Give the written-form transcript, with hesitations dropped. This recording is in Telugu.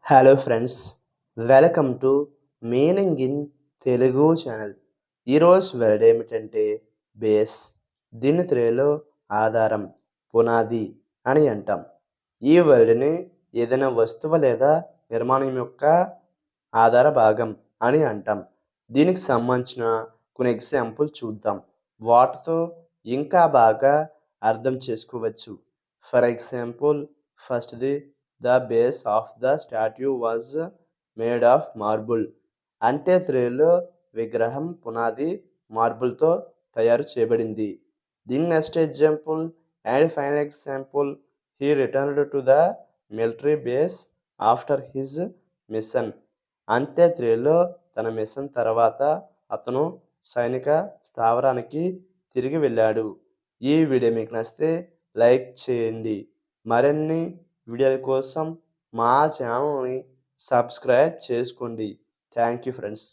Hello friends, welcome to meaning in Telugu channel. ఈరోజు వర్డ్ ఏమిటంటే బేస్. దీని తెలుగులో ఆధారం, పునాది అని అంటాం. ఈ వర్డ్ని ఏదైనా వస్తువు లేదా నిర్మాణం యొక్క ఆధార భాగం అని అంటాం. దీనికి సంబంధించిన కొన్ని ఎగ్జాంపుల్ చూద్దాం. వాటితో ఇంకా బాగా అర్థం చేసుకోవచ్చు. ఫర్ ఎగ్జాంపుల్, ఫస్ట్ది the base of the statue was made of marble. అంటే తెలుగులో విగ్రహం పునాది మార్బుల్తో తయారు చేయబడింది. దీని next example and final example, he returned to the military base after his mission. అంటే తెలుగులో తన మిషన్ తర్వాత అతను సైనిక స్థావరానికి తిరిగి వెళ్ళాడు. ఈ వీడియో మీకు నచ్చితే లైక్ చేయండి. మరిన్ని వీడియోల కోసం మా ఛానల్ని సబ్స్క్రైబ్ చేసుకోండి. Thank you friends.